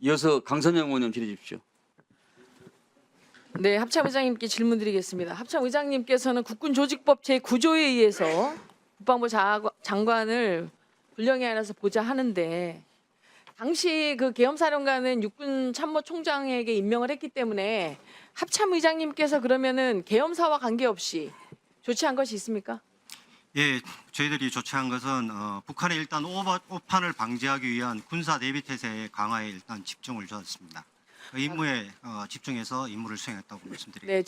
이어서 강선영 의원님 질의해 주십시오. 네, 합참의장님께 질문드리겠습니다. 합참의장님께서는 국군조직법 제9조에 의해서 국방부 장관을 불령에 안에서 보자 하는데 당시 그 계엄사령관은 육군참모총장에게 임명을 했기 때문에 합참의장님께서 그러면은 계엄사와 관계없이 조치한 것이 있습니까? 예, 저희들이 조치한 것은 북한의 일단 오판을 방지하기 위한 군사 대비 태세 강화에 일단 집중을 주었습니다. 그 임무에 집중해서 임무를 수행했다고 말씀드립니다. 네,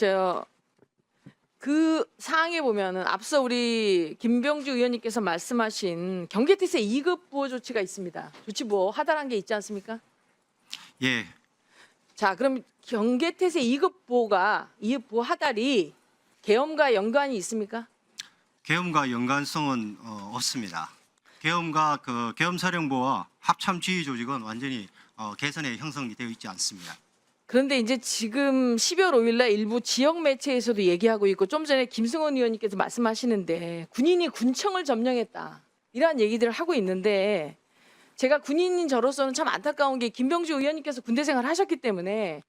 그 사항에 보면은 앞서 우리 김병주 의원님께서 말씀하신 경계태세 2급 보호 조치가 있습니다. 조치 보호 하달한 게 있지 않습니까? 예, 자, 그럼 경계태세 2급 보호 하달이 계엄과 연관이 있습니까? 계엄과 연관성은 없습니다. 계엄과 그 계엄사령부와 합참지휘 조직은 완전히 개선에 형성이 되어 있지 않습니다. 그런데 이제 지금 12월 5일 날 일부 지역 매체에서도 얘기하고 있고 좀 전에 김승원 의원님께서 말씀하시는데 군인이 군청을 점령했다. 이러한 얘기들을 하고 있는데 제가 군인인 저로서는 참 안타까운 게 김병주 의원님께서 군대 생활을 하셨기 때문에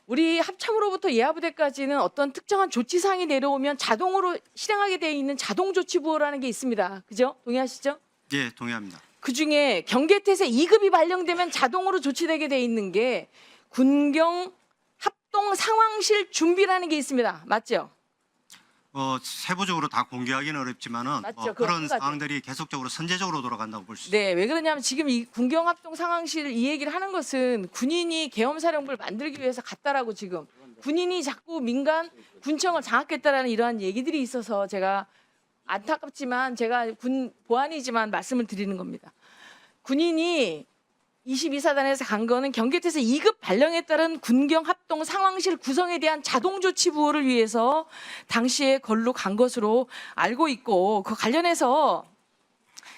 우리 합참으로부터 예하부대까지는 어떤 특정한 조치사항이 내려오면 자동으로 실행하게 되어 있는 자동조치부호라는 게 있습니다. 그죠? 동의하시죠? 예, 동의합니다. 그중에 경계태세 2급이 발령되면 자동으로 조치되게 돼 있는 게 군경 합동 상황실 준비라는 게 있습니다. 맞죠? 세부적으로 다 공개하기는 어렵지만은 맞죠, 그런 그거 사항들이 계속적으로 선제적으로 돌아간다고 볼 수 있습니다. 네, 왜 그러냐면 지금 이 군경 합동 상황실 이 얘기를 하는 것은 군인이 계엄사령부를 만들기 위해서 갔다라고 지금 군인이 자꾸 민간 군청을 장악했다라는 이러한 얘기들이 있어서 제가 안타깝지만 제가 군 보안이지만 말씀을 드리는 겁니다. 군인이 22사단에서 간 거는 경계태세 2급 발령에 따른 군경 합동 상황실 구성에 대한 자동조치 부호를 위해서 당시에 걸로 간 것으로 알고 있고 그 관련해서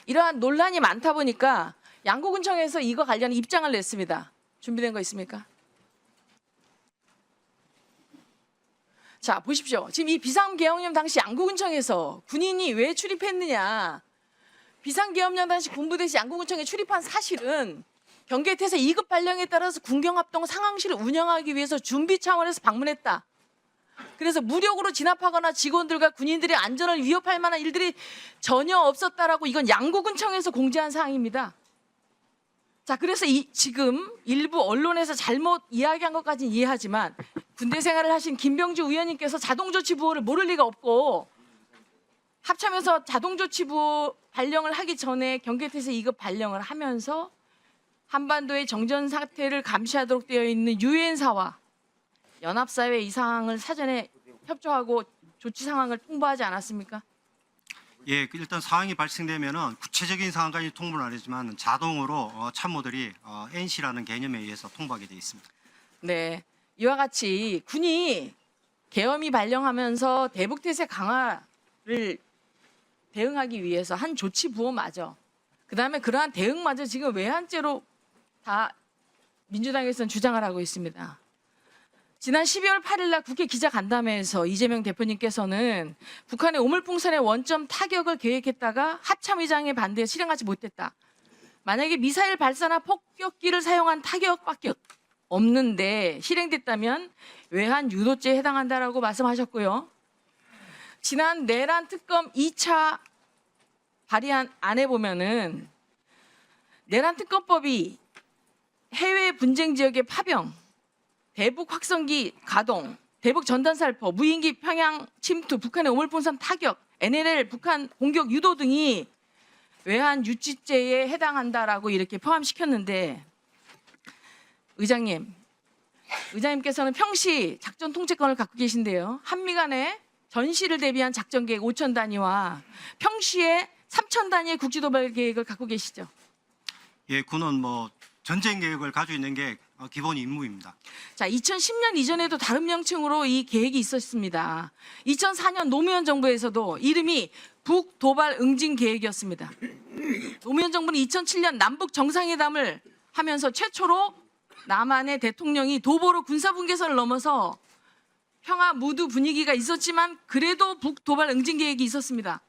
이러한 논란이 많다 보니까 양구군청에서 이거 관련 입장을 냈습니다. 준비된 거 있습니까? 자, 보십시오. 지금 이 비상계엄령 당시 양구군청에서 군인이 왜 출입했느냐. 비상계엄령 당시 군부대시 양구군청에 출입한 사실은 경계태세 2급 발령에 따라서 군경합동 상황실을 운영하기 위해서 준비 차원에서 방문했다. 그래서 무력으로 진압하거나 직원들과 군인들의 안전을 위협할 만한 일들이 전혀 없었다라고 이건 양구군청에서 공지한 사항입니다. 자, 그래서 지금 일부 언론에서 잘못 이야기한 것까지는 이해하지만 군대 생활을 하신 김병주 의원님께서 자동조치부호를 모를 리가 없고 합참에서 자동조치부호 발령을 하기 전에 경계태세 2급 발령을 하면서 한반도의 정전 사태를 감시하도록 되어 있는 유엔사와 연합사회 이 사항을 사전에 협조하고 조치 상황을 통보하지 않았습니까? 예, 일단 사항이 발생되면은 구체적인 사항까지 통보는 안 하지만 자동으로 참모들이 NC라는 개념에 의해서 통보하게 되어 있습니다. 네, 이와 같이 군이 계엄이 발령하면서 대북태세 강화를 대응하기 위해서 한 조치 부호마저 그다음에 그러한 대응마저 지금 외환죄로 다 민주당에서는 주장을 하고 있습니다. 지난 12월 8일 날 국회 기자간담회에서 이재명 대표님께서는 북한의 오물풍선의 원점 타격을 계획했다가 합참의장의 반대에 실행하지 못했다. 만약에 미사일 발사나 폭격기를 사용한 타격밖에 없는데 실행됐다면 외환 유도죄에 해당한다라고 말씀하셨고요. 지난 내란 특검 2차 발의안 안에 보면은 내란 특검법이 해외 분쟁 지역의 파병, 대북 확성기 가동, 대북 전단살포, 무인기 평양 침투, 북한의 오물풍선 타격, NLL 북한 공격 유도 등이 외환 유치죄에 해당한다라고 이렇게 포함시켰는데 의장님께서는 평시 작전 통제권을 갖고 계신데요. 한미 간의 전시를 대비한 작전 계획 5천 단위와 평시에 3천 단위의 국지도발 계획을 갖고 계시죠. 예, 군은 전쟁 계획을 가지고 있는 게 기본 임무입니다. 자, 2010년 이전에도 다른 명칭으로 이 계획이 있었습니다. 2004년 노무현 정부에서도 이름이 북도발 응징 계획이었습니다. 노무현 정부는 2007년 남북 정상회담을 하면서 최초로 남한의 대통령이 도보로 군사분계선을 넘어서 평화 무드 분위기가 있었지만 그래도 북도발 응징 계획이 있었습니다.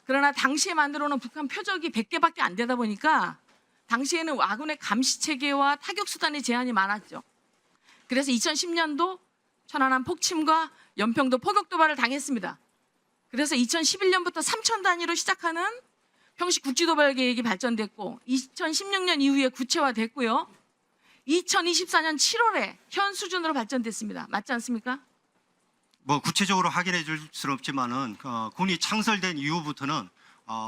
그러나 당시에 만들어 놓은 북한 표적이 100개밖에 안 되다 보니까 당시에는 아군의 감시 체계와 타격 수단의 제한이 많았죠. 그래서 2010년도 천안함 폭침과 연평도 포격 도발을 당했습니다. 그래서 2011년부터 3천 단위로 시작하는 평시 국지 도발 계획이 발전됐고 2016년 이후에 구체화됐고요. 2024년 7월에 현 수준으로 발전됐습니다. 맞지 않습니까? 뭐 구체적으로 확인해 줄 수는 없지만은 군이 창설된 이후부터는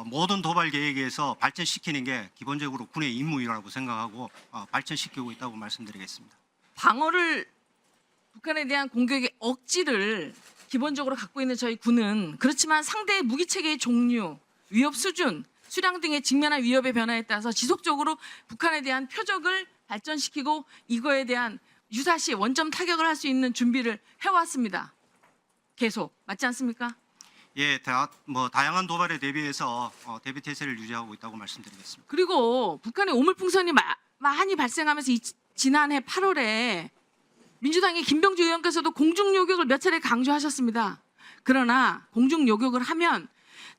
모든 도발 계획에서 발전시키는 게 기본적으로 군의 임무라고 생각하고 발전시키고 있다고 말씀드리겠습니다. 방어를 북한에 대한 공격의 억지를 기본적으로 갖고 있는 저희 군은 그렇지만 상대의 무기 체계의 종류, 위협 수준, 수량 등의 직면한 위협의 변화에 따라서 지속적으로 북한에 대한 표적을 발전시키고 이거에 대한 유사시 원점 타격을 할 수 있는 준비를 해왔습니다. 계속 맞지 않습니까? 예, 다양한 도발에 대비해서 대비 태세를 유지하고 있다고 말씀드리겠습니다. 그리고 북한의 오물풍선이 많이 발생하면서 지난해 8월에 민주당의 김병주 의원께서도 공중요격을 몇 차례 강조하셨습니다. 그러나 공중요격을 하면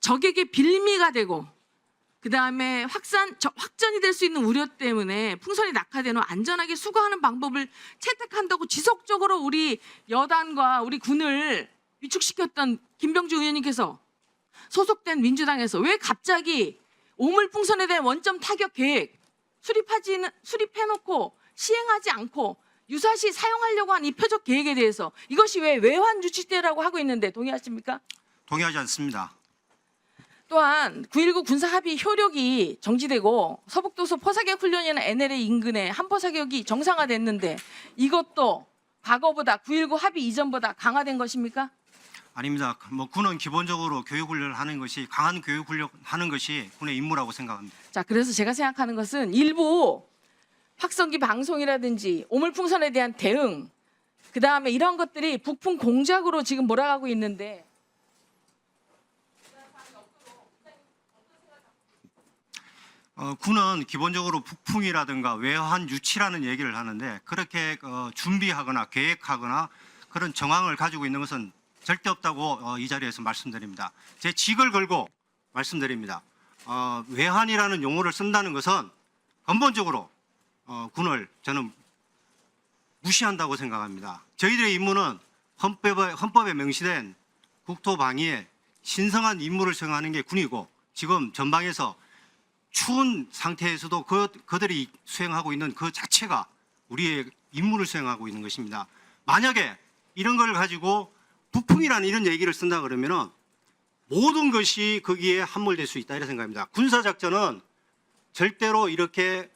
적에게 빌미가 되고 그다음에 확전이 될 수 있는 우려 때문에 풍선이 낙하된 후 안전하게 수거하는 방법을 채택한다고 지속적으로 우리 여당과 우리 군을 위축시켰던 김병주 의원님께서 소속된 민주당에서 왜 갑자기 오물풍선에 대한 원점 타격 계획 수립해놓고 시행하지 않고 유사시 사용하려고 한 이 표적 계획에 대해서 이것이 왜 외환 유치대라고 하고 있는데 동의하십니까? 동의하지 않습니다. 또한 9.19 군사 합의 효력이 정지되고 서북도서 포사격 훈련이나 NLA 인근에 한포 사격이 정상화됐는데 이것도 과거보다 9.19 합의 이전보다 강화된 것입니까? 아닙니다. 뭐 군은 기본적으로 교육 훈련을 하는 것이 강한 교육 훈련 하는 것이 군의 임무라고 생각합니다. 자, 그래서 제가 생각하는 것은 일부 확성기 방송이라든지 오물풍선에 대한 대응, 그 다음에 이런 것들이 북풍 공작으로 지금 몰아가고 있는데 군은 기본적으로 북풍이라든가 외환 유치라는 얘기를 하는데 그렇게 준비하거나 계획하거나 그런 정황을 가지고 있는 것은 절대 없다고 이 자리에서 말씀드립니다. 제 직을 걸고 말씀드립니다. 외환이라는 용어를 쓴다는 것은 근본적으로 군을 저는 무시한다고 생각합니다. 저희들의 임무는 헌법에 명시된 국토방위에 신성한 임무를 수행하는 게 군이고 지금 전방에서 추운 상태에서도 그들이 수행하고 있는 그 자체가 우리의 임무를 수행하고 있는 것입니다. 만약에 이런 걸 가지고 북풍이라는 이런 얘기를 쓴다 그러면은 모든 것이 거기에 함몰될 수 있다 이렇게 생각합니다. 군사작전은 절대로 이렇게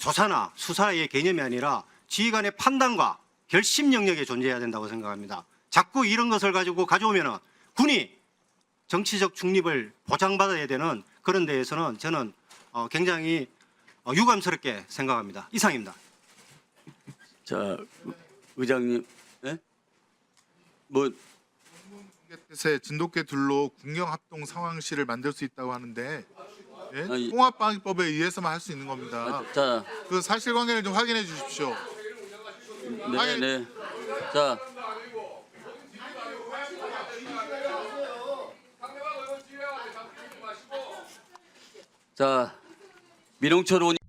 조사나 수사의 개념이 아니라 지휘관의 판단과 결심 영역에 존재해야 된다고 생각합니다. 자꾸 이런 것을 가지고 가져오면은 군이 정치적 중립을 보장받아야 되는 그런 데에서는 저는 굉장히 유감스럽게 생각합니다. 이상입니다. 자, 의장님, 네? 뭐 때 진돗개 둘로 군경 합동 상황실을 만들 수 있다고 하는데 예? 아니, 통합방위법에 의해서만 할 수 있는 겁니다. 자, 그 사실관계를 좀 확인해 주십시오. 네, 네, 자. 자, 민홍철 의원님.